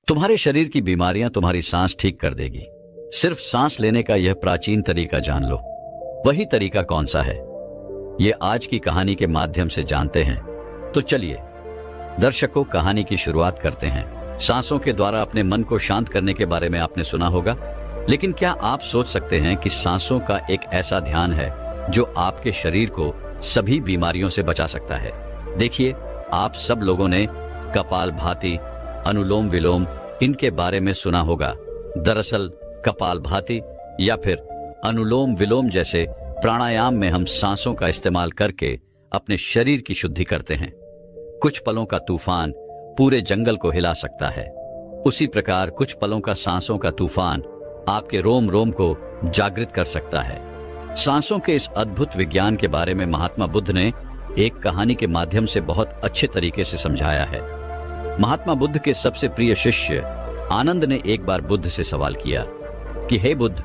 तुम्हारे शरीर की बीमारियां तुम्हारी सांस ठीक कर देगी। सिर्फ सांस लेने का यह प्राचीन तरीका जान लो। वही तरीका कौन सा है, ये आज की कहानी के माध्यम से जानते हैं। तो चलिए दर्शकों, कहानी की शुरुआत करते हैं। सांसों के द्वारा अपने मन को शांत करने के बारे में आपने सुना होगा, लेकिन क्या आप सोच सकते हैं कि सांसों का एक ऐसा ध्यान है जो आपके शरीर को सभी बीमारियों से बचा सकता है? देखिए, आप सब लोगों ने कपालभाति, अनुलोम विलोम इनके बारे में सुना होगा। दरअसल कपालभाति या फिर अनुलोम विलोम जैसे प्राणायाम में हम सांसों का इस्तेमाल करके अपने शरीर की शुद्धि करते हैं। कुछ पलों का तूफान पूरे जंगल को हिला सकता है, उसी प्रकार कुछ पलों का सांसों का तूफान आपके रोम रोम को जागृत कर सकता है। सांसों के इस अद्भुत विज्ञान के बारे में महात्मा बुद्ध ने एक कहानी के माध्यम से बहुत अच्छे तरीके से समझाया है। महात्मा बुद्ध के सबसे प्रिय शिष्य आनंद ने एक बार बुद्ध से सवाल किया कि हे बुद्ध,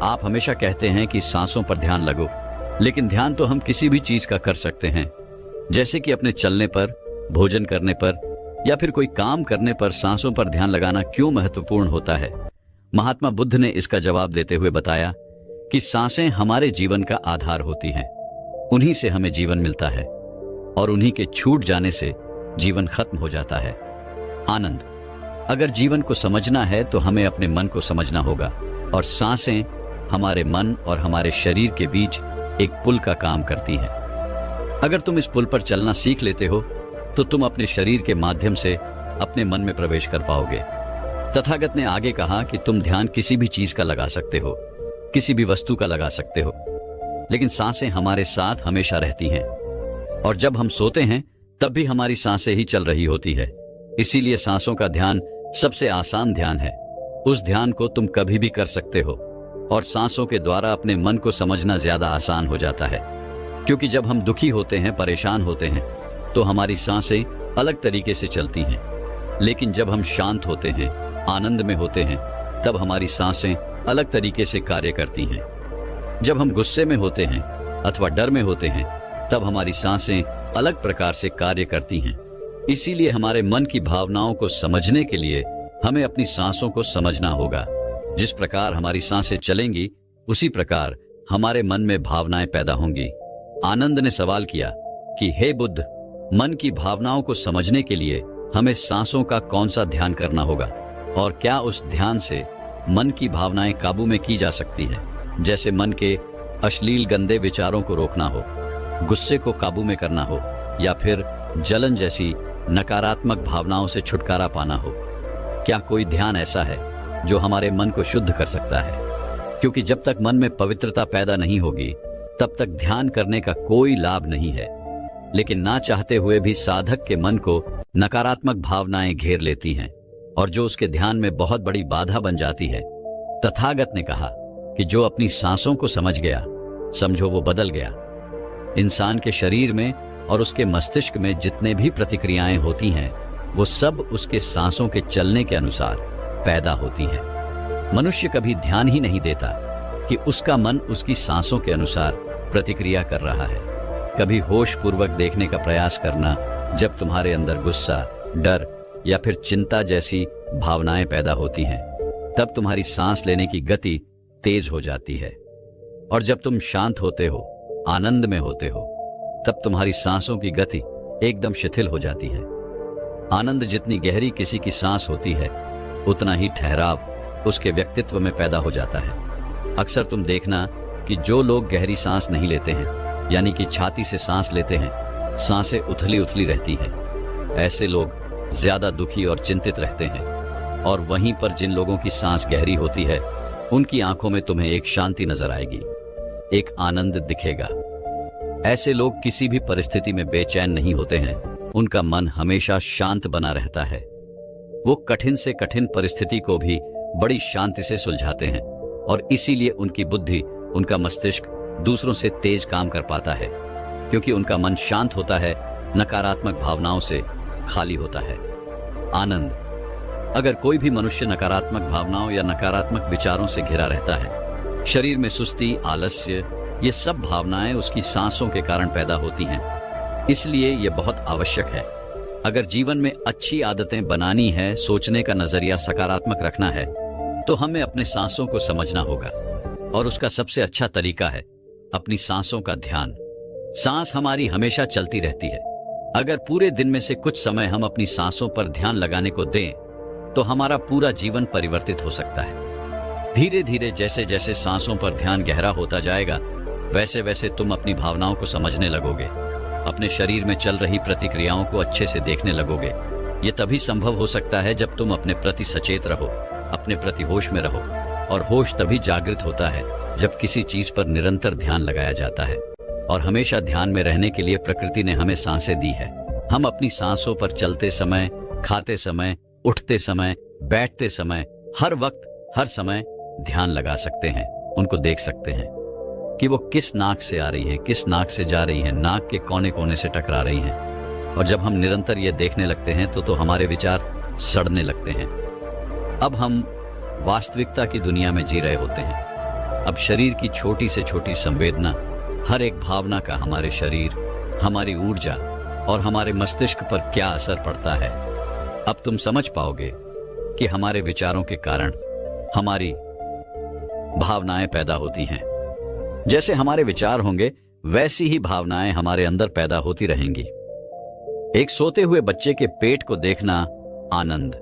आप हमेशा कहते हैं कि सांसों पर ध्यान लगो, लेकिन ध्यान तो हम किसी भी चीज का कर सकते हैं, जैसे कि अपने चलने पर, भोजन करने पर या फिर कोई काम करने पर सांसों पर ध्यान लगाना क्यों महत्वपूर्ण होता है? महात्मा बुद्ध ने इसका जवाब देते हुए बताया कि सांसें हमारे जीवन का आधार होती हैं। उन्हीं से हमें जीवन मिलता है और उन्हीं के छूट जाने से जीवन खत्म हो जाता है। आनंद, अगर जीवन को समझना है तो हमें अपने मन को समझना होगा, और सांसें हमारे मन और हमारे शरीर के बीच एक पुल का काम करती हैं। अगर तुम इस पुल पर चलना सीख लेते हो तो तुम अपने शरीर के माध्यम से अपने मन में प्रवेश कर पाओगे। तथागत ने आगे कहा कि तुम ध्यान किसी भी चीज का लगा सकते हो, किसी भी वस्तु का लगा सकते हो, लेकिन सांसें हमारे साथ हमेशा रहती हैं, और जब हम सोते हैं तब भी हमारी सांसें ही चल रही होती है। इसीलिए सांसों का ध्यान सबसे आसान ध्यान है। उस ध्यान को तुम कभी भी कर सकते हो, और सांसों के द्वारा अपने मन को समझना ज्यादा आसान हो जाता है, क्योंकि जब हम दुखी होते हैं, परेशान होते हैं, तो हमारी सांसें अलग तरीके से चलती हैं, लेकिन जब हम शांत होते हैं, आनंद में होते हैं, तब हमारी सांसें अलग तरीके से कार्य करती हैं। जब हम गुस्से में होते हैं अथवा डर में होते हैं, तब हमारी सांसें अलग प्रकार से कार्य करती हैं। इसीलिए हमारे मन की भावनाओं को समझने के लिए हमें अपनी सांसों को समझना होगा। जिस प्रकार हमारी सांसें चलेंगी, उसी प्रकार हमारे मन में भावनाएं पैदा होंगी। आनंद ने सवाल किया कि हे बुद्ध, मन की भावनाओं को समझने के लिए हमें सांसों का कौन सा ध्यान करना होगा, और क्या उस ध्यान से मन की भावनाएं काबू में की जा सकती है? जैसे मन के अश्लील गंदे विचारों को रोकना हो, गुस्से को काबू में करना हो, या फिर जलन जैसी नकारात्मक भावनाओं से छुटकारा पाना हो। क्या कोई ध्यान ऐसा है जो हमारे मन को शुद्ध कर सकता है? क्योंकि जब तक मन में पवित्रता पैदा नहीं होगी, तब तक ध्यान करने का कोई लाभ नहीं है। लेकिन ना चाहते हुए भी साधक के मन को नकारात्मक भावनाएं घेर लेती हैं, और जो उसके ध्यान में बहुत बड़ी बाधा बन जाती है। तथागत ने कहा कि जो अपनी सांसों को समझ गया, समझो वो बदल गया। इंसान के शरीर में और उसके मस्तिष्क में जितने भी प्रतिक्रियाएं होती हैं, वो सब उसके सांसों के चलने के अनुसार पैदा होती हैं। मनुष्य कभी ध्यान ही नहीं देता कि उसका मन उसकी सांसों के अनुसार प्रतिक्रिया कर रहा है। कभी होश पूर्वक देखने का प्रयास करना, जब तुम्हारे अंदर गुस्सा, डर या फिर चिंता जैसी भावनाएं पैदा होती हैं, तब तुम्हारी सांस लेने की गति तेज हो जाती है। और जब तुम शांत होते हो, आनंद में होते हो, तब तुम्हारी सांसों की गति एकदम शिथिल हो जाती है। आनंद जितनी गहरी किसी की सांस होती है, उतना ही ठहराव उसके व्यक्तित्व में पैदा हो जाता है। अक्सर तुम देखना कि जो लोग गहरी सांस नहीं लेते हैं, यानी कि छाती से सांस लेते हैं, सांसें उथली उथली रहती हैं, ऐसे लोग ज्यादा दुखी और चिंतित रहते हैं। और वहीं पर जिन लोगों की सांस गहरी होती है, उनकी आंखों में तुम्हें एक शांति नजर आएगी, एक आनंद दिखेगा। ऐसे लोग किसी भी परिस्थिति में बेचैन नहीं होते हैं, उनका मन हमेशा शांत बना रहता है। वो कठिन से कठिन परिस्थिति को भी बड़ी शांति से सुलझाते हैं, और इसीलिए उनकी बुद्धि, उनका मस्तिष्क दूसरों से तेज काम कर पाता है, क्योंकि उनका मन शांत होता है, नकारात्मक भावनाओं से खाली होता है। आनंद, अगर कोई भी मनुष्य नकारात्मक भावनाओं या नकारात्मक विचारों से घिरा रहता है, शरीर में सुस्ती, आलस्य, ये सब भावनाएं उसकी सांसों के कारण पैदा होती हैं। इसलिए यह बहुत आवश्यक है अगर जीवन में अच्छी आदतें बनानी है, सोचने का नजरिया सकारात्मक रखना है, तो हमें अपने सांसों को समझना होगा। और उसका सबसे अच्छा तरीका है अपनी सांसों का ध्यान। सांस हमारी हमेशा चलती रहती है। अगर पूरे दिन में से कुछ समय हम अपनी सांसों पर ध्यान लगाने को दें, तो हमारा पूरा जीवन परिवर्तित हो सकता है। धीरे धीरे जैसे जैसे सांसों पर ध्यान गहरा होता जाएगा, वैसे वैसे तुम अपनी भावनाओं को समझने लगोगे, अपने शरीर में चल रही प्रतिक्रियाओं को अच्छे से देखने लगोगे। ये तभी संभव हो सकता है जब तुम अपने प्रति सचेत रहो, अपने प्रति होश में रहो। और होश तभी जागृत होता है जब किसी चीज पर निरंतर ध्यान लगाया जाता है। और हमेशा ध्यान में रहने के लिए प्रकृति ने हमें सांसें दी है। हम अपनी सांसों पर चलते समय, खाते समय, उठते समय, बैठते समय, हर वक्त हर समय ध्यान लगा सकते हैं। उनको देख सकते हैं कि वो किस नाक से आ रही हैं, किस नाक से जा रही हैं, नाक के कोने कोने से टकरा रही हैं। और जब हम निरंतर ये देखने लगते हैं तो हमारे विचार सड़ने लगते हैं। अब हम वास्तविकता की दुनिया में जी रहे होते हैं। अब शरीर की छोटी से छोटी संवेदना, हर एक भावना का हमारे शरीर, हमारी ऊर्जा और हमारे मस्तिष्क पर क्या असर पड़ता है, अब तुम समझ पाओगे कि हमारे विचारों के कारण हमारी भावनाएं पैदा होती हैं। जैसे हमारे विचार होंगे, वैसी ही भावनाएं हमारे अंदर पैदा होती रहेंगी। एक सोते हुए बच्चे के पेट को देखना आनंद।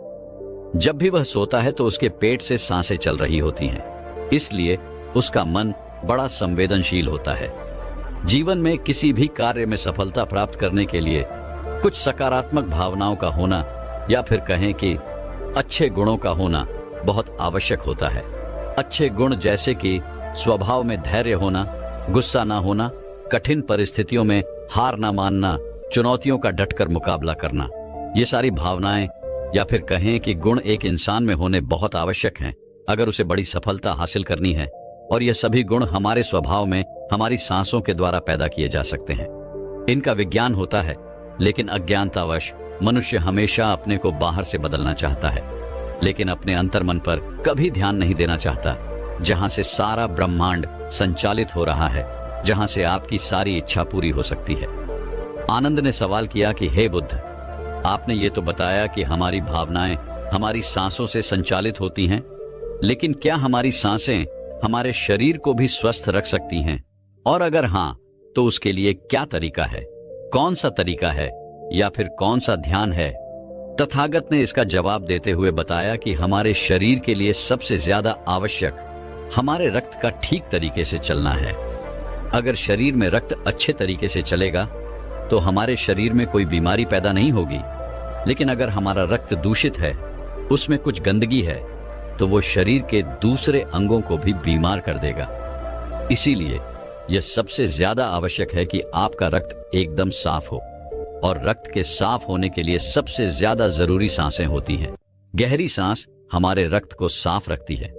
जब भी वह सोता है तो उसके पेट से सांसें चल रही होती हैं, इसलिए उसका मन बड़ा संवेदनशील होता है। जीवन में किसी भी कार्य में सफलता प्राप्त करने के लिए कुछ सकारात्मक भावनाओं का होना, या फिर कहें कि अच्छे गुणों का होना बहुत आवश्यक होता है। अच्छे गुण जैसे कि स्वभाव में धैर्य होना, गुस्सा ना होना, कठिन परिस्थितियों में हार ना मानना, चुनौतियों का डटकर मुकाबला करना, ये सारी भावनाएं या फिर कहें कि गुण एक इंसान में होने बहुत आवश्यक हैं अगर उसे बड़ी सफलता हासिल करनी है। और ये सभी गुण हमारे स्वभाव में हमारी सांसों के द्वारा पैदा किए जा सकते हैं। इनका विज्ञान होता है, लेकिन अज्ञानतावश मनुष्य हमेशा अपने को बाहर से बदलना चाहता है, लेकिन अपने अंतर्मन पर कभी ध्यान नहीं देना चाहता, जहां से सारा ब्रह्मांड संचालित हो रहा है, जहां से आपकी सारी इच्छा पूरी हो सकती है। आनंद ने सवाल किया कि हे बुद्ध, आपने ये तो बताया कि हमारी भावनाएं हमारी सांसों से संचालित होती हैं, लेकिन क्या हमारी सांसें हमारे शरीर को भी स्वस्थ रख सकती हैं? और अगर हां, तो उसके लिए क्या तरीका है? कौन सा तरीका है या फिर कौन सा ध्यान है? तथागत ने इसका जवाब देते हुए बताया कि हमारे शरीर के लिए सबसे ज्यादा आवश्यक हमारे रक्त का ठीक तरीके से चलना है। अगर शरीर में रक्त अच्छे तरीके से चलेगा तो हमारे शरीर में कोई बीमारी पैदा नहीं होगी। लेकिन अगर हमारा रक्त दूषित है, उसमें कुछ गंदगी है, तो वो शरीर के दूसरे अंगों को भी बीमार कर देगा। इसीलिए यह सबसे ज्यादा आवश्यक है कि आपका रक्त एकदम साफ हो। और रक्त के साफ होने के लिए सबसे ज्यादा जरूरी सांसें होती हैं। गहरी सांस हमारे रक्त को साफ रखती है।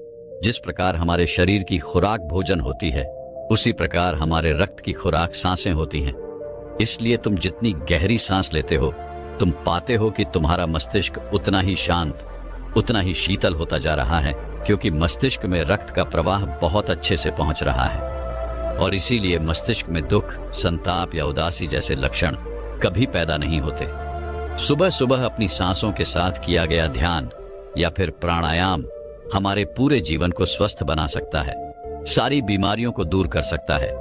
जिस प्रकार हमारे शरीर की खुराक भोजन होती है, उसी प्रकार हमारे रक्त की खुराक सांसें होती हैं। इसलिए तुम जितनी गहरी सांस लेते हो, तुम पाते हो कि तुम्हारा मस्तिष्क उतना ही शांत, उतना ही शीतल होता जा रहा है, क्योंकि मस्तिष्क में रक्त का प्रवाह बहुत अच्छे से पहुंच रहा है। और इसीलिए मस्तिष्क में दुख, संताप या उदासी जैसे लक्षण कभी पैदा नहीं होते। सुबह सुबह अपनी सांसों के साथ किया गया ध्यान या फिर प्राणायाम हमारे पूरे जीवन को स्वस्थ बना सकता है, सारी बीमारियों को दूर कर सकता है।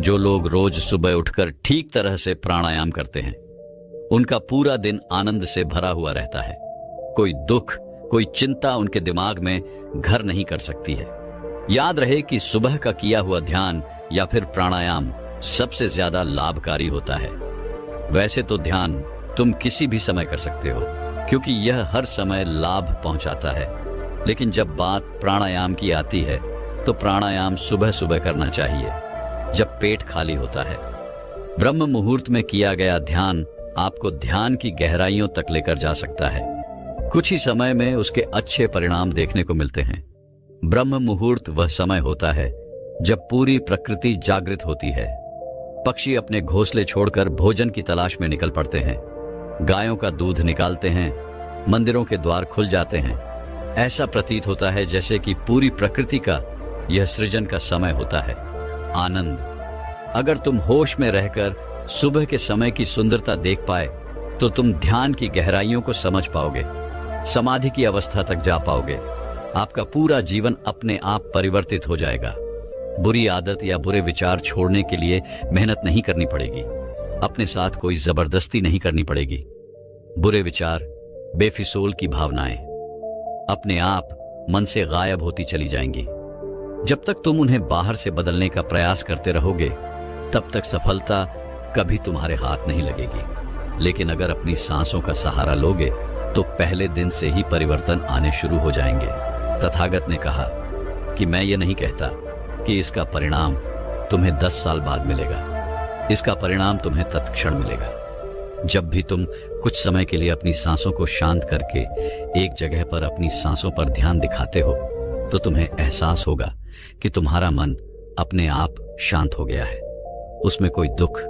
जो लोग रोज सुबह उठकर ठीक तरह से प्राणायाम करते हैं, उनका पूरा दिन आनंद से भरा हुआ रहता है। कोई दुख, कोई चिंता उनके दिमाग में घर नहीं कर सकती है। याद रहे कि सुबह का किया हुआ ध्यान या फिर प्राणायाम सबसे ज्यादा लाभकारी होता है। वैसे तो ध्यान तुम किसी भी समय कर सकते हो, क्योंकि यह हर समय लाभ पहुंचाता है। लेकिन जब बात प्राणायाम की आती है, तो प्राणायाम सुबह सुबह करना चाहिए, जब पेट खाली होता है। ब्रह्म मुहूर्त में किया गया ध्यान आपको ध्यान की गहराइयों तक लेकर जा सकता है। कुछ ही समय में उसके अच्छे परिणाम देखने को मिलते हैं। ब्रह्म मुहूर्त वह समय होता है जब पूरी प्रकृति जागृत होती है। पक्षी अपने घोंसले छोड़कर भोजन की तलाश में निकल पड़ते हैं। गायों का दूध निकालते हैं, मंदिरों के द्वार खुल जाते हैं। ऐसा प्रतीत होता है जैसे कि पूरी प्रकृति का यह सृजन का समय होता है। आनंद। अगर तुम होश में रहकर सुबह के समय की सुंदरता देख पाए, तो तुम ध्यान की गहराइयों को समझ पाओगे, समाधि की अवस्था तक जा पाओगे। आपका पूरा जीवन अपने आप परिवर्तित हो जाएगा। बुरी आदत या बुरे विचार छोड़ने के लिए मेहनत नहीं करनी पड़ेगी, अपने साथ कोई जबरदस्ती नहीं करनी पड़ेगी। बुरे विचार, बेफिसूल की भावनाएं अपने आप मन से गायब होती चली जाएंगी। जब तक तुम उन्हें बाहर से बदलने का प्रयास करते रहोगे, तब तक सफलता कभी तुम्हारे हाथ नहीं लगेगी। लेकिन अगर अपनी सांसों का सहारा लोगे तो पहले दिन से ही परिवर्तन आने शुरू हो जाएंगे। तथागत ने कहा कि मैं ये नहीं कहता कि इसका परिणाम तुम्हें 10 साल बाद मिलेगा, इसका परिणाम तुम्हें तत्क्षण मिलेगा। जब भी तुम कुछ समय के लिए अपनी सांसों को शांत करके एक जगह पर अपनी सांसों पर ध्यान दिखाते हो, तो तुम्हें एहसास होगा कि तुम्हारा मन अपने आप शांत हो गया है। उसमें कोई दुख,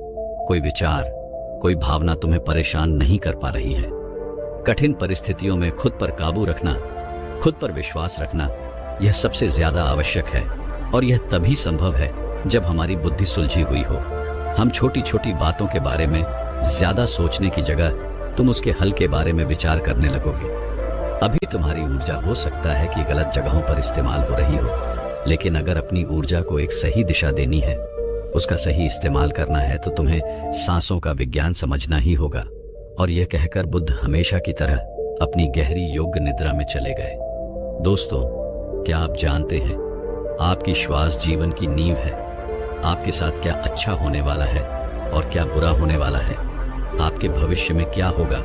कोई विचार, कोई भावना तुम्हें परेशान नहीं कर पा रही है। कठिन परिस्थितियों में खुद पर काबू रखना, खुद पर विश्वास रखना, यह सबसे ज्यादा आवश्यक है। और यह तभी संभव है जब हमारी बुद्धि सुलझी हुई हो। हम छोटी छोटी बातों के बारे में ज्यादा सोचने की जगह तुम उसके हल के बारे में विचार करने लगोगे। अभी तुम्हारी ऊर्जा हो सकता है कि गलत जगहों पर इस्तेमाल हो रही हो, लेकिन अगर अपनी ऊर्जा को एक सही दिशा देनी है, उसका सही इस्तेमाल करना है, तो तुम्हें सांसों का विज्ञान समझना ही होगा। और यह कहकर बुद्ध हमेशा की तरह अपनी गहरी योग्य निद्रा में चले गए। दोस्तों, क्या आप जानते हैं आपकी श्वास जीवन की नींव है। आपके साथ क्या अच्छा होने वाला है और क्या बुरा होने वाला है, आपके भविष्य में क्या होगा,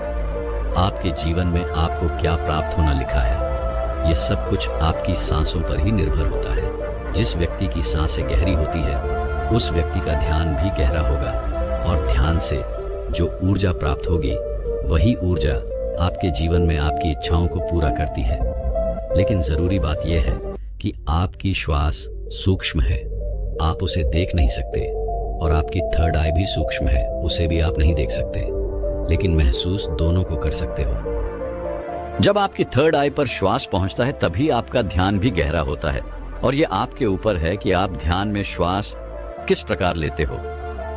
आपके जीवन में आपको क्या प्राप्त होना लिखा है, यह सब कुछ आपकी सांसों पर ही निर्भर होता है। जिस व्यक्ति की सांसें गहरी होती है, उस व्यक्ति का ध्यान भी गहरा होगा, और ध्यान से जो ऊर्जा प्राप्त होगी, वही ऊर्जा आपके जीवन में आपकी इच्छाओं को पूरा करती है। लेकिन जरूरी बात यह है कि आपकी श्वास सूक्ष्म है, आप उसे देख नहीं सकते, और आपकी थर्ड आई भी सूक्ष्म है, उसे भी आप नहीं देख सकते, लेकिन महसूस दोनों को कर सकते हो। जब आपकी थर्ड आई पर श्वास पहुंचता है, तभी आपका ध्यान भी गहरा होता है। और यह आपके ऊपर है कि आप ध्यान में श्वास किस प्रकार लेते हो।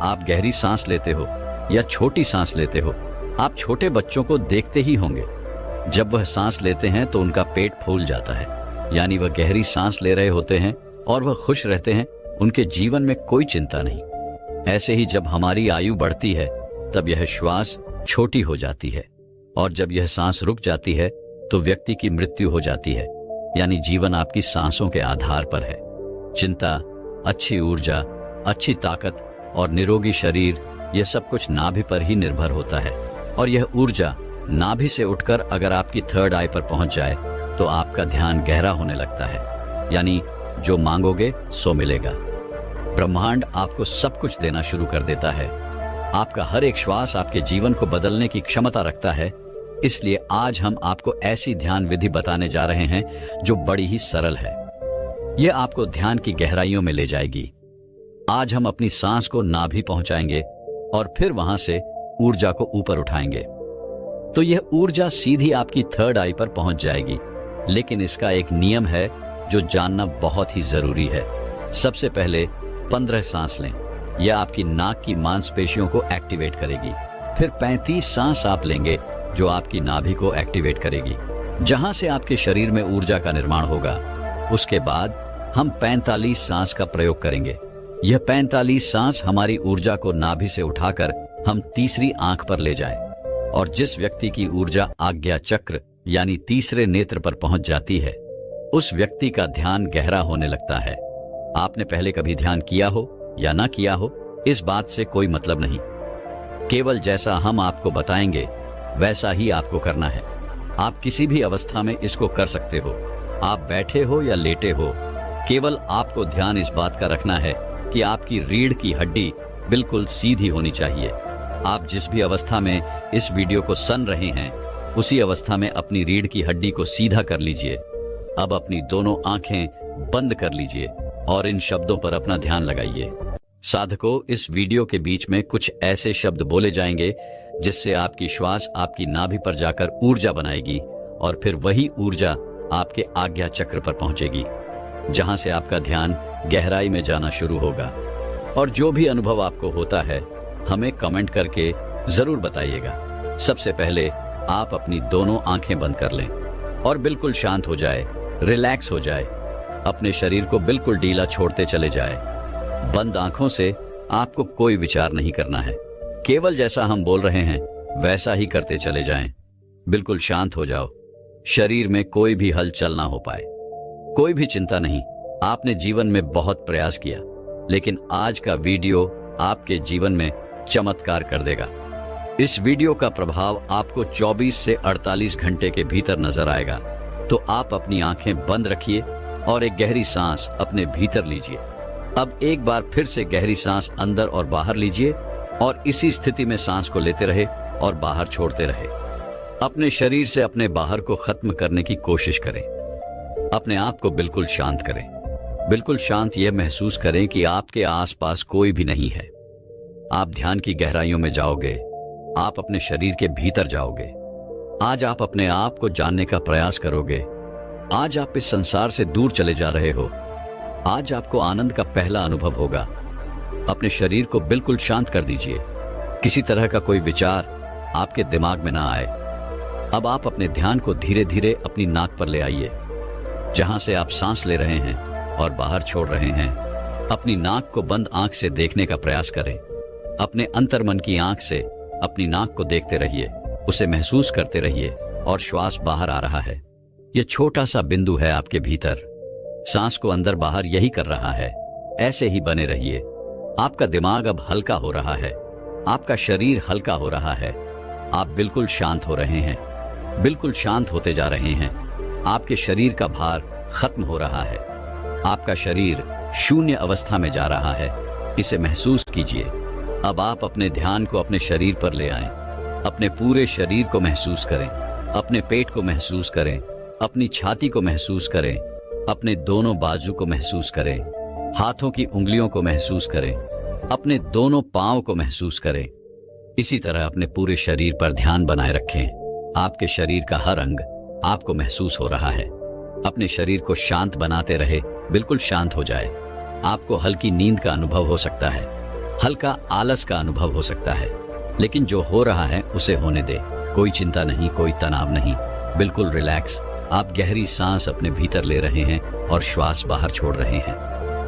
आप गहरी सांस लेते हो या छोटी सांस लेते हो। आप छोटे बच्चों को देखते ही होंगे, जब वह सांस लेते हैं तो उनका पेट फूल जाता है, यानी वह गहरी सांस ले रहे होते हैं और वह खुश रहते हैं, उनके जीवन में कोई चिंता नहीं। ऐसे ही जब हमारी आयु बढ़ती है, तब यह श्वास छोटी हो जाती है, और जब यह सांस रुक जाती है तो व्यक्ति की मृत्यु हो जाती है। यानी जीवन आपकी सांसों के आधार पर है। चिंता, अच्छी ऊर्जा, अच्छी ताकत और निरोगी शरीर, यह सब कुछ नाभि पर ही निर्भर होता है। और यह ऊर्जा नाभि से उठकर अगर आपकी थर्ड आई पर पहुंच जाए तो आपका ध्यान गहरा होने लगता है, यानी जो मांगोगे सो मिलेगा। ब्रह्मांड आपको सब कुछ देना शुरू कर देता है। आपका हर एक श्वास आपके जीवन को बदलने की क्षमता रखता है। इसलिए आज हम आपको ऐसी ध्यान विधि बताने जा रहे हैं जो बड़ी ही सरल है। यह आपको ध्यान की गहराइयों में ले जाएगी। आज हम अपनी सांस को नाभि पहुंचाएंगे और फिर वहां से ऊर्जा को ऊपर उठाएंगे, तो यह ऊर्जा सीधी आपकी थर्ड आई पर पहुंच जाएगी। लेकिन इसका एक नियम है जो जानना बहुत ही जरूरी है। सबसे पहले 15 सांस लें, यह आपकी नाक की मांसपेशियों को एक्टिवेट करेगी। फिर 35 सांस आप लेंगे जो आपकी नाभि को एक्टिवेट करेगी, जहां से आपके शरीर में ऊर्जा का निर्माण होगा। उसके बाद हम 45 सांस का प्रयोग करेंगे। यह 45 सांस हमारी ऊर्जा को नाभि से उठाकर हम तीसरी आंख पर ले जाएं, और जिस व्यक्ति की ऊर्जा आज्ञा चक्र यानी तीसरे नेत्र पर पहुंच जाती है, उस व्यक्ति का ध्यान गहरा होने लगता है। आपने पहले कभी ध्यान किया हो या ना किया हो, इस बात से कोई मतलब नहीं। केवल जैसा हम आपको बताएंगे वैसा ही आपको करना है। आप किसी भी अवस्था में इसको कर सकते हो। आप बैठे हो या लेटे हो, केवल आपको ध्यान इस बात का रखना है कि आपकी रीढ़ की हड्डी बिल्कुल सीधी होनी चाहिए। आप जिस भी अवस्था में इस वीडियो को सुन रहे हैं, उसी अवस्था में अपनी रीढ़ की हड्डी को सीधा कर लीजिए। अब अपनी दोनों आंखें बंद कर लीजिए और इन शब्दों पर अपना ध्यान लगाइए। साधकों, इस वीडियो के बीच में कुछ ऐसे शब्द बोले जाएंगे जिससे आपकी श्वास आपकी नाभि पर जाकर ऊर्जा बनाएगी, और फिर वही ऊर्जा आपके आज्ञा चक्र पर पहुंचेगी, जहां से आपका ध्यान गहराई में जाना शुरू होगा। और जो भी अनुभव आपको होता है, हमें कमेंट करके जरूर बताइएगा। सबसे पहले आप अपनी दोनों आंखें बंद कर लें और बिल्कुल शांत हो जाए, रिलैक्स हो जाए। अपने शरीर को बिल्कुल ढीला छोड़ते चले जाए। बंद आंखों से आपको कोई विचार नहीं करना है। केवल जैसा हम बोल रहे हैं वैसा ही करते चले जाएं। बिल्कुल शांत हो जाओ। शरीर में कोई भी हलचल ना हो पाए। कोई भी चिंता नहीं। आपने जीवन में बहुत प्रयास किया, लेकिन आज का वीडियो आपके जीवन में चमत्कार कर देगा। इस वीडियो का प्रभाव आपको 24 से 48 घंटे के भीतर नजर आएगा। तो आप अपनी आंखें बंद रखिए और एक गहरी सांस अपने भीतर लीजिए। अब एक बार फिर से गहरी सांस अंदर और बाहर लीजिए और इसी स्थिति में सांस को लेते रहे और बाहर छोड़ते रहे। अपने शरीर से अपने बाहर को खत्म करने की कोशिश करें। अपने आप को बिल्कुल शांत करें। बिल्कुल शांत यह महसूस करें कि आपके आसपास कोई भी नहीं है। आप ध्यान की गहराइयों में जाओगे। आप अपने शरीर के भीतर जाओगे। आज आप अपने आप को जानने का प्रयास करोगे। आज आप इस संसार से दूर चले जा रहे हो। आज आपको आनंद का पहला अनुभव होगा। अपने शरीर को बिल्कुल शांत कर दीजिए। किसी तरह का कोई विचार आपके दिमाग में ना आए। अब आप अपने ध्यान को धीरे धीरे अपनी नाक पर ले आइए, जहां से आप सांस ले रहे हैं और बाहर छोड़ रहे हैं। अपनी नाक को बंद आंख से देखने का प्रयास करें। अपने अंतर्मन की आंख से अपनी नाक को देखते रहिए, उसे महसूस करते रहिए और श्वास बाहर आ रहा है। यह छोटा सा बिंदु है आपके भीतर। सांस को अंदर बाहर यही कर रहा है। ऐसे ही बने रहिए। आपका दिमाग अब हल्का हो रहा है। आपका शरीर हल्का हो रहा है। आप बिल्कुल शांत हो रहे हैं। बिल्कुल शांत होते जा रहे हैं। आपके शरीर का भार खत्म हो रहा है। आपका शरीर शून्य अवस्था में जा रहा है। इसे महसूस कीजिए। अब आप अपने ध्यान को अपने शरीर पर ले आएं। अपने पूरे शरीर को महसूस करें। अपने पेट को महसूस करें। अपनी छाती को महसूस करें। अपने दोनों बाजू को महसूस करें। हाथों की उंगलियों को महसूस करें। अपने दोनों पांव को महसूस करें। इसी तरह अपने पूरे शरीर पर ध्यान बनाए रखें। आपके शरीर का हर अंग आपको महसूस हो रहा है। अपने शरीर को शांत बनाते रहे। बिल्कुल शांत हो जाए। आपको हल्की नींद का अनुभव हो सकता है। हल्का आलस का अनुभव हो सकता है, लेकिन जो हो रहा है उसे होने दे। कोई चिंता नहीं, कोई तनाव नहीं। बिल्कुल रिलैक्स। आप गहरी सांस अपने भीतर ले रहे हैं और श्वास बाहर छोड़ रहे हैं।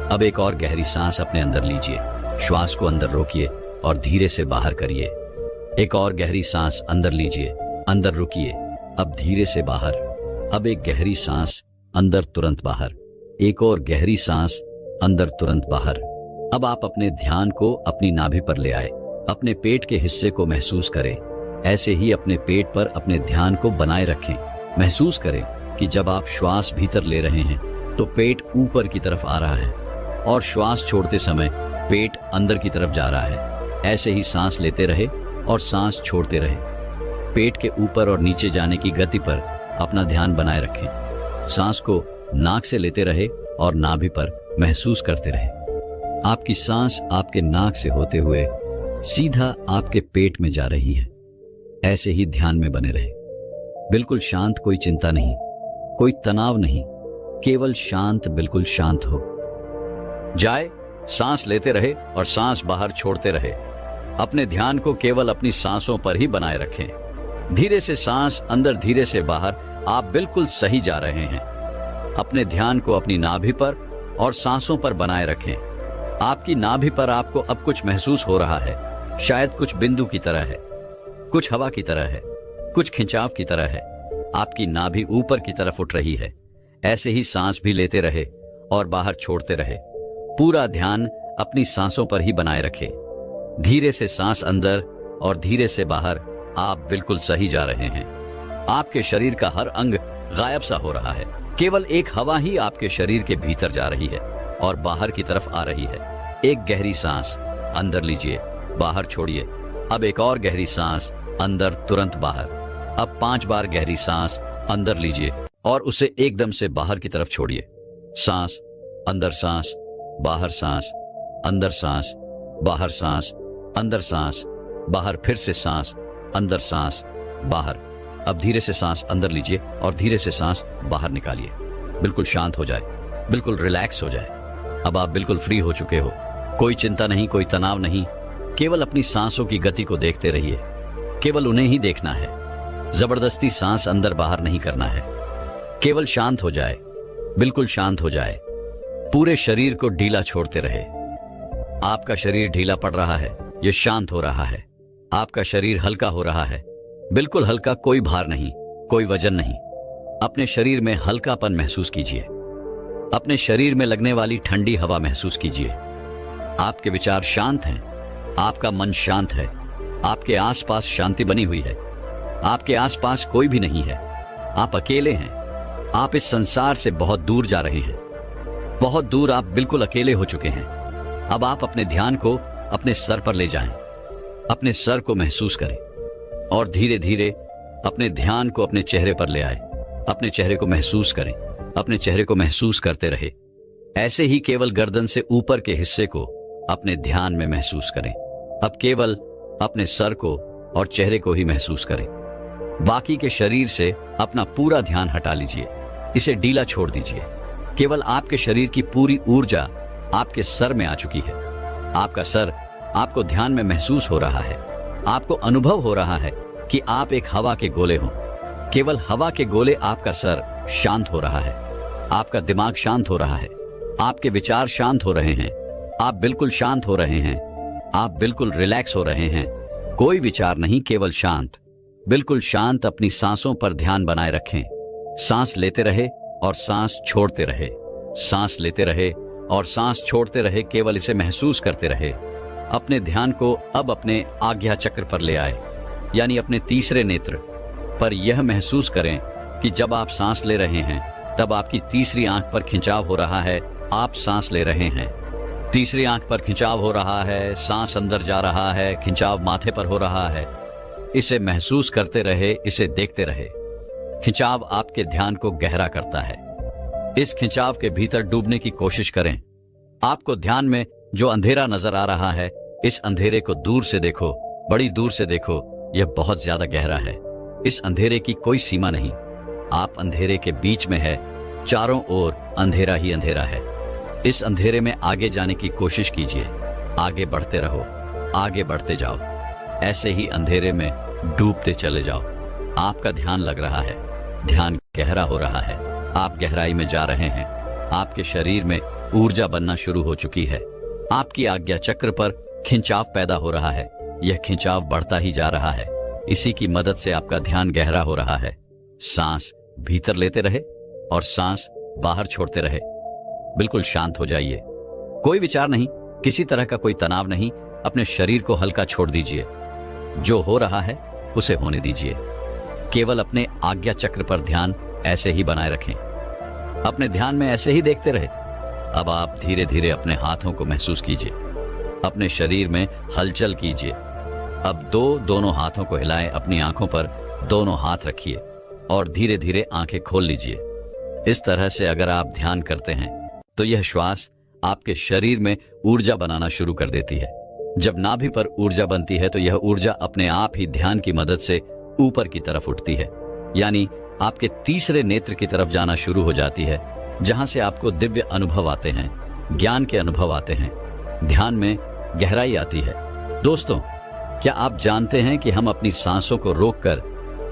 अब एक और गहरी सांस अपने अंदर लीजिए। श्वास को अंदर रोकिए और धीरे से बाहर करिए। एक और गहरी सांस अंदर लीजिए, अंदर रुकिए, अब धीरे से बाहर। अब एक गहरी सांस अंदर, तुरंत बाहर। एक और गहरी सांस अंदर, तुरंत बाहर। अब आप अपने ध्यान को अपनी नाभि पर ले आए। अपने पेट के हिस्से को महसूस करें। ऐसे ही अपने पेट पर अपने ध्यान को बनाए रखें। महसूस करें कि जब आप श्वास भीतर ले रहे हैं तो पेट ऊपर की तरफ आ रहा है और श्वास छोड़ते समय पेट अंदर की तरफ जा रहा है। ऐसे ही सांस लेते रहे और सांस छोड़ते रहे। पेट के ऊपर और नीचे जाने की गति पर अपना ध्यान बनाए रखें। सांस को नाक से लेते रहे और नाभि पर महसूस करते रहे। आपकी सांस आपके नाक से होते हुए सीधा आपके पेट में जा रही है। ऐसे ही ध्यान में बने रहे। बिल्कुल शांत, कोई चिंता नहीं, कोई तनाव नहीं, केवल शांत, बिल्कुल शांत हो जाए। सांस लेते रहे और सांस बाहर छोड़ते रहे। अपने ध्यान को केवल अपनी सांसों पर ही बनाए रखें। धीरे से सांस अंदर, धीरे से बाहर। आप बिल्कुल सही जा रहे हैं। अपने ध्यान को अपनी नाभि पर और सांसों पर बनाए रखें। आपकी नाभि पर आपको अब कुछ महसूस हो रहा है। शायद कुछ बिंदु की तरह है, कुछ हवा की तरह है, कुछ खिंचाव की तरह है। आपकी नाभि ऊपर की तरफ उठ रही है। ऐसे ही सांस भी लेते रहे और बाहर छोड़ते रहे। पूरा ध्यान अपनी सांसों पर ही बनाए रखें। धीरे से सांस अंदर और धीरे से बाहर। आप बिल्कुल सही जा रहे हैं। आपके शरीर का हर अंग गायब सा हो रहा है। केवल एक हवा ही आपके शरीर के भीतर जा रही है और बाहर की तरफ आ रही है। एक गहरी सांस अंदर लीजिए, बाहर छोड़िए। अब एक और गहरी सांस अंदर, तुरंत बाहर। अब 5 बार गहरी सांस अंदर लीजिए और उसे एकदम से बाहर की तरफ छोड़िए। सांस अंदर, सांस बाहर, सांस अंदर, सांस बाहर, सांस अंदर, सांस बाहर, फिर से सांस अंदर, सांस बाहर। अब धीरे से सांस अंदर लीजिए और धीरे से सांस बाहर निकालिए। बिल्कुल शांत हो जाए, बिल्कुल रिलैक्स हो जाए। अब आप बिल्कुल फ्री हो चुके हो। कोई चिंता नहीं, कोई तनाव नहीं। केवल अपनी सांसों की गति को देखते रहिए। केवल उन्हें ही देखना है। जबरदस्ती सांस अंदर बाहर नहीं करना है। केवल शांत हो जाए, बिल्कुल शांत हो जाए। पूरे शरीर को ढीला छोड़ते रहे। आपका शरीर ढीला पड़ रहा है, यह शांत हो रहा है। आपका शरीर हल्का हो रहा है, बिल्कुल हल्का, कोई भार नहीं, कोई वजन नहीं। अपने शरीर में हल्कापन महसूस कीजिए। अपने शरीर में लगने वाली ठंडी हवा महसूस कीजिए। आपके विचार शांत हैं, आपका मन शांत है, आपके आसपास शांति बनी हुई है। आपके आसपास कोई भी नहीं है, आप अकेले हैं। आप इस संसार से बहुत दूर जा रहे हैं, बहुत दूर। आप बिल्कुल अकेले हो चुके हैं। अब आप अपने ध्यान को अपने सर पर ले जाएं। अपने सर को महसूस करें और धीरे धीरे अपने ध्यान को अपने चेहरे पर ले आए। अपने चेहरे को महसूस करें, अपने चेहरे को महसूस करते रहे। ऐसे ही केवल गर्दन से ऊपर के हिस्से को अपने ध्यान में महसूस करें। अब केवल अपने सर को और चेहरे को ही महसूस करें। बाकी के शरीर से अपना पूरा ध्यान हटा लीजिए, इसे ढीला छोड़ दीजिए। केवल आपके शरीर की पूरी ऊर्जा आपके सर में आ चुकी है। आपका सर आपको ध्यान में महसूस हो रहा है। आपको अनुभव हो रहा है कि आप एक हवा के गोले हो। केवल हवा के गोले। आपका सर शांत हो रहा है, आपका दिमाग शांत हो रहा है, आपके विचार शांत हो रहे हैं। आप बिल्कुल शांत हो रहे हैं, आप बिल्कुल रिलैक्स हो रहे हैं। कोई विचार नहीं, केवल शांत, बिल्कुल शांत। अपनी सांसों पर ध्यान बनाए रखें। सांस लेते रहे और सांस छोड़ते रहे, सांस लेते रहे और सांस छोड़ते रहे। केवल इसे महसूस करते रहे। अपने ध्यान को अब अपने आज्ञा चक्र पर ले आए, यानी अपने तीसरे नेत्र पर। यह महसूस करें कि जब आप सांस ले रहे हैं तब आपकी तीसरी आंख पर खिंचाव हो रहा है। आप सांस ले रहे हैं, तीसरी आंख पर खिंचाव हो रहा है, सांस अंदर जा रहा है, खिंचाव माथे पर हो रहा है। इसे महसूस करते रहे, इसे देखते रहे। खिंचाव आपके ध्यान को गहरा करता है। इस खिंचाव के भीतर डूबने की कोशिश करें। आपको ध्यान में जो अंधेरा नजर आ रहा है, इस अंधेरे को दूर से देखो, बड़ी दूर से देखो। यह बहुत ज्यादा गहरा है। इस अंधेरे की कोई सीमा नहीं। आप अंधेरे के बीच में है, चारों ओर अंधेरा ही अंधेरा है। इस अंधेरे में आगे जाने की कोशिश कीजिए। आगे बढ़ते रहो, आगे बढ़ते जाओ। ऐसे ही अंधेरे में डूबते चले जाओ। आपका ध्यान लग रहा है, ध्यान गहरा हो रहा है। आप गहराई में जा रहे हैं। आपके शरीर में ऊर्जा बनना शुरू हो चुकी है। आपकी आज्ञा चक्र पर खिंचाव पैदा हो रहा है। यह खिंचाव बढ़ता ही जा रहा है। इसी की मदद से आपका ध्यान गहरा हो रहा है। सांस भीतर लेते रहे और सांस बाहर छोड़ते रहे। बिल्कुल शांत हो जाइए। कोई विचार नहीं, किसी तरह का कोई तनाव नहीं। अपने शरीर को हल्का छोड़ दीजिए। जो हो रहा है उसे होने दीजिए। केवल अपने आज्ञा चक्र पर ध्यान ऐसे ही बनाए रखें। अपने ध्यान में ऐसे ही देखते रहे। अब आप धीरे धीरे अपने हाथों को महसूस कीजिए। अपने शरीर में हलचल कीजिए। अब दोनों हाथों को हिलाएं। अपनी आंखों पर दोनों हाथ रखिए और धीरे धीरे आंखें खोल लीजिए। इस तरह से अगर आप ध्यान करते हैं तो यह श्वास आपके शरीर में ऊर्जा बनाना शुरू कर देती है। जब नाभि पर ऊर्जा बनती है तो यह ऊर्जा अपने आप ही ध्यान की मदद से ऊपर की तरफ उठती है, यानी आपके तीसरे नेत्र की तरफ जाना शुरू हो जाती है, जहां से आपको दिव्य अनुभव आते हैं, ज्ञान के अनुभव आते हैं, ध्यान में गहराई आती है। दोस्तों, क्या आप जानते हैं कि हम अपनी सांसों को रोककर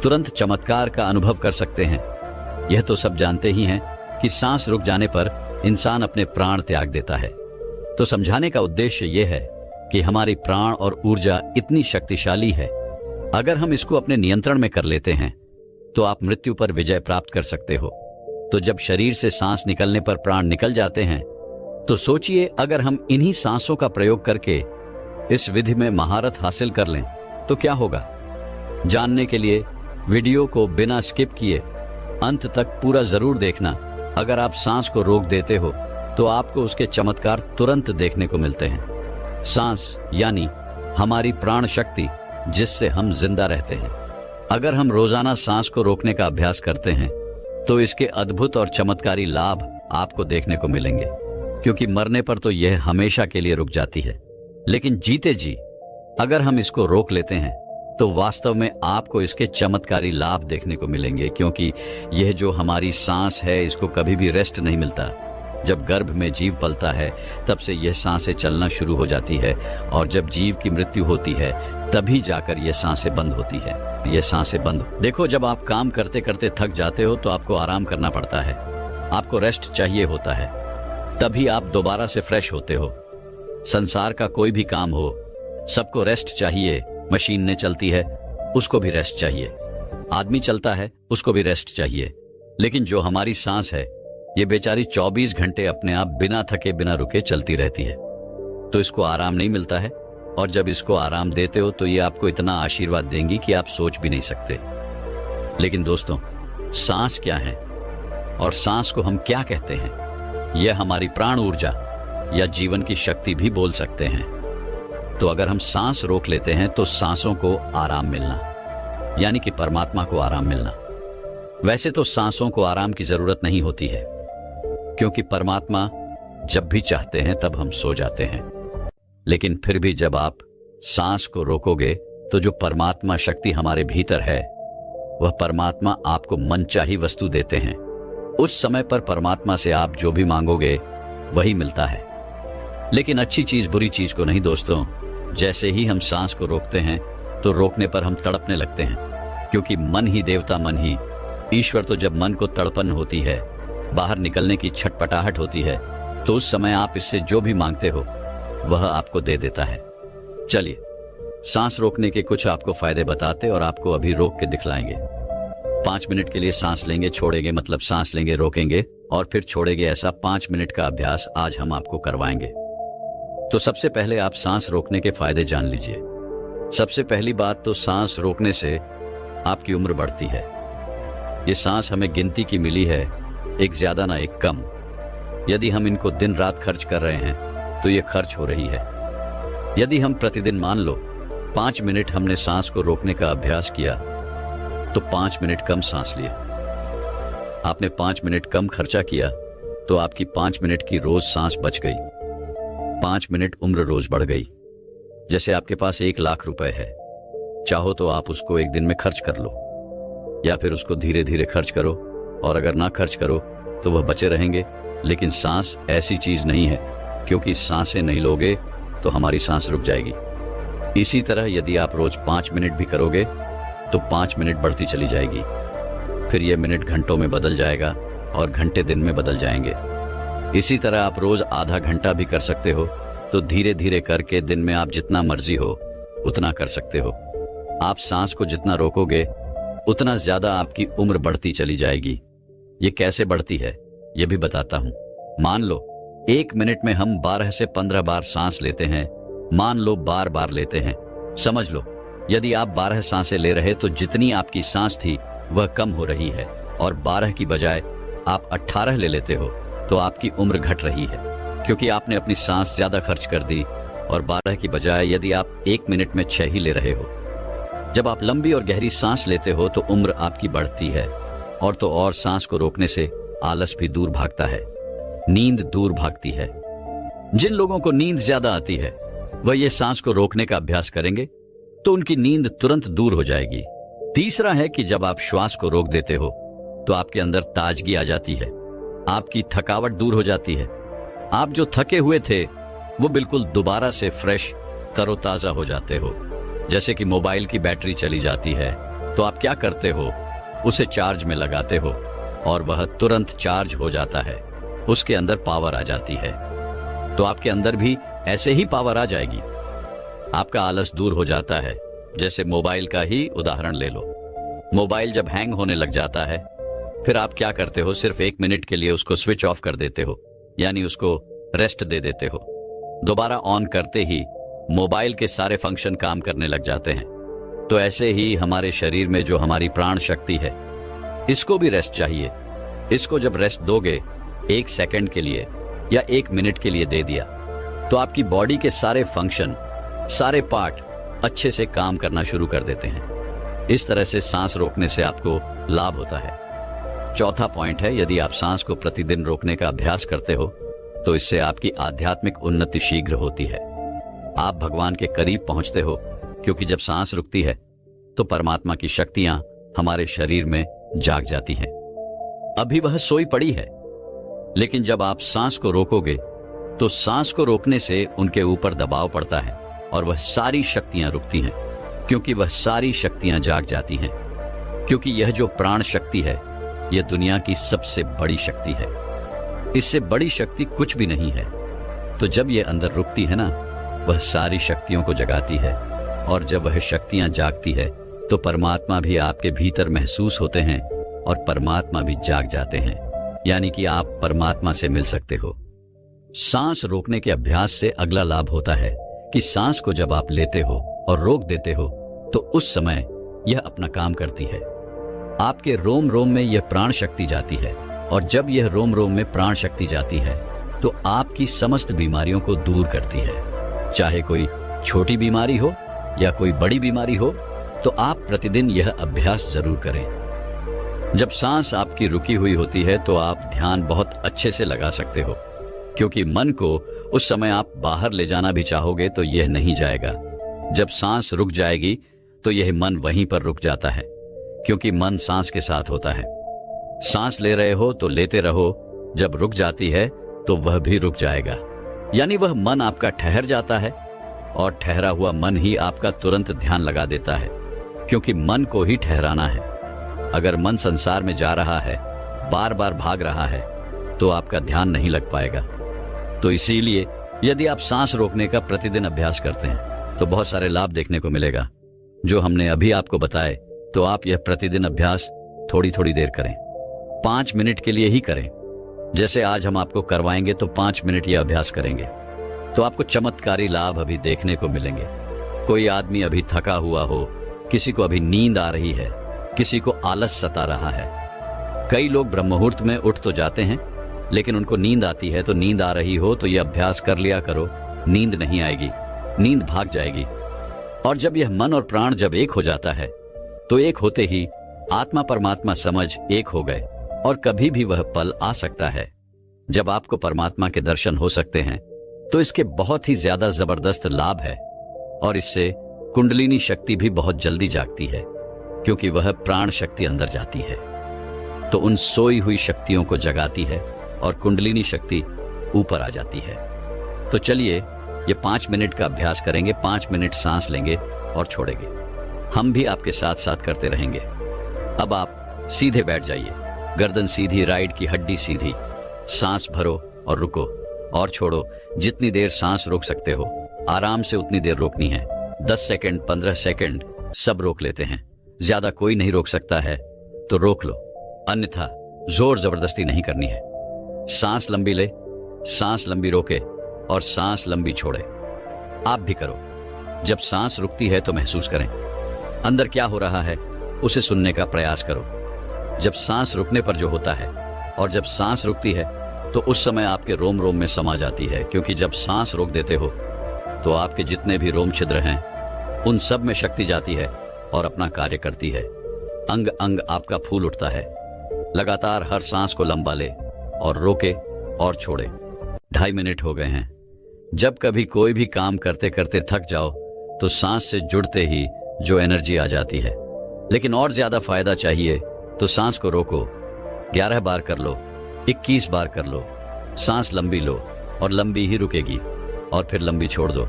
तुरंत चमत्कार का अनुभव कर सकते हैं? यह तो सब जानते ही हैं कि सांस रुक जाने पर इंसान अपने प्राण त्याग देता है। तो समझाने का उद्देश्य यह है कि हमारी प्राण और ऊर्जा इतनी शक्तिशाली है। अगर हम इसको अपने नियंत्रण में कर लेते हैं तो आप मृत्यु पर विजय प्राप्त कर सकते हो। तो जब शरीर से सांस निकलने पर प्राण निकल जाते हैं तो सोचिए, अगर हम इन्हीं सांसों का प्रयोग करके इस विधि में महारत हासिल कर लें तो क्या होगा। जानने के लिए वीडियो को बिना स्किप किए अंत तक पूरा जरूर देखना। अगर आप सांस को रोक देते हो तो आपको उसके चमत्कार तुरंत देखने को मिलते हैं। सांस यानी हमारी प्राण शक्ति, जिससे हम जिंदा रहते हैं। अगर हम रोजाना सांस को रोकने का अभ्यास करते हैं तो इसके अद्भुत और चमत्कारी लाभ आपको देखने को मिलेंगे, क्योंकि मरने पर तो यह हमेशा के लिए रुक जाती है, लेकिन जीते जी अगर हम इसको रोक लेते हैं तो वास्तव में आपको इसके चमत्कारी लाभ देखने को मिलेंगे, क्योंकि यह जो हमारी सांस है इसको कभी भी रेस्ट नहीं मिलता। जब गर्भ में जीव पलता है तब से यह सांसें चलना शुरू हो जाती है, और जब जीव की मृत्यु होती है तभी जाकर यह सांसें बंद होती है। यह सांसें बंद देखो, जब आप काम करते करते थक जाते हो तो आपको आराम करना पड़ता है, आपको रेस्ट चाहिए होता है, तभी आप दोबारा से फ्रेश होते हो। संसार का कोई भी काम हो, सबको रेस्ट चाहिए। मशीनें चलती है, उसको भी रेस्ट चाहिए। आदमी चलता है, उसको भी रेस्ट चाहिए। लेकिन जो हमारी सांस है, ये बेचारी 24 घंटे अपने आप बिना थके बिना रुके चलती रहती है, तो इसको आराम नहीं मिलता है। और जब इसको आराम देते हो तो ये आपको इतना आशीर्वाद देंगी कि आप सोच भी नहीं सकते। लेकिन दोस्तों, सांस क्या है और सांस को हम क्या कहते हैं? यह हमारी प्राण ऊर्जा या जीवन की शक्ति भी बोल सकते हैं। तो अगर हम सांस रोक लेते हैं तो सांसों को आराम मिलना, यानी कि परमात्मा को आराम मिलना। वैसे तो सांसों को आराम की जरूरत नहीं होती है, क्योंकि परमात्मा जब भी चाहते हैं तब हम सो जाते हैं। लेकिन फिर भी जब आप सांस को रोकोगे तो जो परमात्मा शक्ति हमारे भीतर है, वह परमात्मा आपको मनचाही वस्तु देते हैं। उस समय पर परमात्मा से आप जो भी मांगोगे वही मिलता है। लेकिन अच्छी चीज बुरी चीज को नहीं दोस्तों। जैसे ही हम सांस को रोकते हैं तो रोकने पर हम तड़पने लगते हैं, क्योंकि मन ही देवता, मन ही ईश्वर। तो जब मन को तड़पन होती है, बाहर निकलने की छटपटाहट होती है, तो उस समय आप इससे जो भी मांगते हो वह आपको दे देता है। चलिए, सांस रोकने के कुछ आपको फायदे बताते और आपको अभी रोक के दिखलाएंगे। 5 मिनट के लिए सांस लेंगे, छोड़ेंगे, मतलब सांस लेंगे, रोकेंगे और फिर छोड़ेंगे। ऐसा 5 मिनट का अभ्यास आज हम आपको करवाएंगे। तो सबसे पहले आप सांस रोकने के फायदे जान लीजिए। सबसे पहली बात तो सांस रोकने से आपकी उम्र बढ़ती है। ये सांस हमें गिनती की मिली है, एक ज्यादा ना एक कम। यदि हम इनको दिन रात खर्च कर रहे हैं तो ये खर्च हो रही है। यदि हम प्रतिदिन मान लो 5 मिनट हमने सांस को रोकने का अभ्यास किया तो 5 मिनट कम सांस लिए। आपने 5 मिनट कम खर्चा किया तो आपकी 5 मिनट की रोज सांस बच गई। 5 मिनट उम्र रोज बढ़ गई। जैसे आपके पास 1 लाख रुपए है, चाहो तो आप उसको एक दिन में खर्च कर लो, या फिर उसको धीरे धीरे खर्च करो, और अगर ना खर्च करो तो वह बचे रहेंगे। लेकिन सांस ऐसी चीज नहीं है, क्योंकि सांसें नहीं लोगे तो हमारी सांस रुक जाएगी। इसी तरह यदि आप रोज 5 मिनट भी करोगे तो 5 मिनट बढ़ती चली जाएगी, फिर यह मिनट घंटों में बदल जाएगा और घंटे दिन में बदल जाएंगे। इसी तरह आप रोज आधा घंटा भी कर सकते हो, तो धीरे धीरे करके दिन में आप जितना मर्जी हो उतना कर सकते हो। आप सांस को जितना रोकोगे उतना ज्यादा आपकी उम्र बढ़ती चली जाएगी। ये कैसे बढ़ती है ये भी बताता हूं। मान लो 1 मिनट में हम 12 से 15 बार सांस लेते हैं। मान लो बार बार लेते हैं। समझ लो, यदि आप 12 सांसें ले रहे तो जितनी आपकी सांस थी वह कम हो रही है, और 12 की बजाय आप 18 ले लेते हो तो आपकी उम्र घट रही है, क्योंकि आपने अपनी सांस ज्यादा खर्च कर दी। और 12 की बजाय यदि आप 1 मिनट में 6 ही ले रहे हो। जब आप लंबी और गहरी सांस लेते हो तो उम्र आपकी बढ़ती है, और तो और सांस को रोकने से आलस भी दूर भागता है, नींद दूर भागती है। जिन लोगों को नींद ज्यादा आती है वह ये सांस को रोकने का अभ्यास करेंगे तो उनकी नींद तुरंत दूर हो जाएगी। तीसरा है कि जब आप श्वास को रोक देते हो तो आपके अंदर ताजगी आ जाती है, आपकी थकावट दूर हो जाती है। आप जो थके हुए थे वो बिल्कुल दोबारा से फ्रेश, तरोताजा हो जाते हो। जैसे कि मोबाइल की बैटरी चली जाती है तो आप क्या करते हो, उसे चार्ज में लगाते हो और वह तुरंत चार्ज हो जाता है, उसके अंदर पावर आ जाती है। तो आपके अंदर भी ऐसे ही पावर आ जाएगी। आपका आलस दूर हो जाता है। जैसे मोबाइल का ही उदाहरण ले लो। मोबाइल जब हैंग होने लग जाता है फिर आप क्या करते हो, सिर्फ 1 मिनट के लिए उसको स्विच ऑफ कर देते हो, यानी उसको रेस्ट दे देते हो। दोबारा ऑन करते ही मोबाइल के सारे फंक्शन काम करने लग जाते हैं। तो ऐसे ही हमारे शरीर में जो हमारी प्राण शक्ति है, इसको भी रेस्ट चाहिए। इसको जब रेस्ट दोगे 1 सेकंड के लिए या 1 मिनट के लिए दे दिया तो आपकी बॉडी के सारे फंक्शन, सारे पार्ट अच्छे से काम करना शुरू कर देते हैं। इस तरह से सांस रोकने से आपको लाभ होता है। चौथा पॉइंट है, यदि आप सांस को प्रतिदिन रोकने का अभ्यास करते हो तो इससे आपकी आध्यात्मिक उन्नति शीघ्र होती है। आप भगवान के करीब पहुंचते हो, क्योंकि जब सांस रुकती है तो परमात्मा की शक्तियां हमारे शरीर में जाग जाती हैं। अभी वह सोई पड़ी है, लेकिन जब आप सांस को रोकोगे तो सांस को रोकने से उनके ऊपर दबाव पड़ता है और वह सारी शक्तियां रुकती हैं, क्योंकि वह सारी शक्तियां जाग जाती हैं। क्योंकि यह जो प्राण शक्ति है, यह दुनिया की सबसे बड़ी शक्ति है। इससे बड़ी शक्ति कुछ भी नहीं है। तो जब यह अंदर रुकती है ना, वह सारी शक्तियों को जगाती है, और जब वह शक्तियां जागती है तो परमात्मा भी आपके भीतर महसूस होते हैं और परमात्मा भी जाग जाते हैं, यानी कि आप परमात्मा से मिल सकते हो। सांस रोकने के अभ्यास से अगला लाभ होता है कि सांस को जब आप लेते हो और रोक देते हो तो उस समय यह अपना काम करती है। आपके रोम रोम में यह प्राण शक्ति जाती है, और जब यह रोम रोम में प्राण शक्ति जाती है तो आपकी समस्त बीमारियों को दूर करती है। चाहे कोई छोटी बीमारी हो या कोई बड़ी बीमारी हो, तो आप प्रतिदिन यह अभ्यास जरूर करें। जब सांस आपकी रुकी हुई होती है तो आप ध्यान बहुत अच्छे से लगा सकते हो, क्योंकि मन को उस समय आप बाहर ले जाना भी चाहोगे तो यह नहीं जाएगा। जब सांस रुक जाएगी तो यह मन वहीं पर रुक जाता है, क्योंकि मन सांस के साथ होता है। सांस ले रहे हो तो लेते रहो, जब रुक जाती है तो वह भी रुक जाएगा, यानी वह मन आपका ठहर जाता है, और ठहरा हुआ मन ही आपका तुरंत ध्यान लगा देता है, क्योंकि मन को ही ठहराना है। अगर मन संसार में जा रहा है, बार बार भाग रहा है, तो आपका ध्यान नहीं लग पाएगा। तो इसीलिए यदि आप सांस रोकने का प्रतिदिन अभ्यास करते हैं तो बहुत सारे लाभ देखने को मिलेगा, जो हमने अभी आपको बताए। तो आप यह प्रतिदिन अभ्यास थोड़ी थोड़ी देर करें, 5 मिनट के लिए ही करें। जैसे आज हम आपको करवाएंगे तो 5 मिनट यह अभ्यास करेंगे तो आपको चमत्कारी लाभ अभी देखने को मिलेंगे। कोई आदमी अभी थका हुआ हो, किसी को अभी नींद आ रही है, किसी को आलस सता रहा है। कई लोग ब्रह्म मुहूर्त में उठ तो जाते हैं, लेकिन उनको नींद आती है। तो नींद आ रही हो तो यह अभ्यास कर लिया करो, नींद नहीं आएगी, नींद भाग जाएगी। और जब यह मन और प्राण जब एक हो जाता है तो एक होते ही आत्मा परमात्मा समझ एक हो गए, और कभी भी वह पल आ सकता है जब आपको परमात्मा के दर्शन हो सकते हैं। तो इसके बहुत ही ज्यादा जबरदस्त लाभ है, और इससे कुंडलिनी शक्ति भी बहुत जल्दी जागती है, क्योंकि वह प्राण शक्ति अंदर जाती है तो उन सोई हुई शक्तियों को जगाती है और कुंडलिनी शक्ति ऊपर आ जाती है। तो चलिए ये 5 मिनट का अभ्यास करेंगे। 5 मिनट सांस लेंगे और छोड़ेंगे। हम भी आपके साथ साथ करते रहेंगे। अब आप सीधे बैठ जाइए, गर्दन सीधी, राइट की हड्डी सीधी। सांस भरो और रुको और छोड़ो। जितनी देर सांस रोक सकते हो आराम से उतनी देर रोकनी है। 10 सेकंड, 15 सेकंड सब रोक लेते हैं। ज्यादा कोई नहीं रोक सकता है तो रोक लो, अन्यथा जोर जबरदस्ती नहीं करनी है। सांस लंबी ले, सांस लंबी रोके और सांस लंबी छोड़े। आप भी करो। जब सांस रुकती है तो महसूस करें अंदर क्या हो रहा है, उसे सुनने का प्रयास करो। जब सांस रुकने पर जो होता है और जब सांस रुकती है तो उस समय आपके रोम रोम में समा जाती है, क्योंकि जब सांस रोक देते हो तो आपके जितने भी रोम छिद्र हैं उन सब में शक्ति जाती है और अपना कार्य करती है। अंग अंग आपका फूल उठता है। लगातार हर सांस को लंबा ले और रोके और छोड़े। 2.5 मिनट हो गए हैं। जब कभी कोई भी काम करते करते थक जाओ तो सांस से जुड़ते ही जो एनर्जी आ जाती है, लेकिन और ज्यादा फायदा चाहिए तो सांस को रोको। 11 बार कर लो, 21 बार कर लो। सांस लंबी लो और लंबी ही रुकेगी, और फिर लंबी छोड़ दो।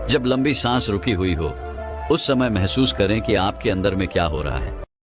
जब लंबी सांस रुकी हुई हो उस समय महसूस करें कि आपके अंदर में क्या हो रहा है।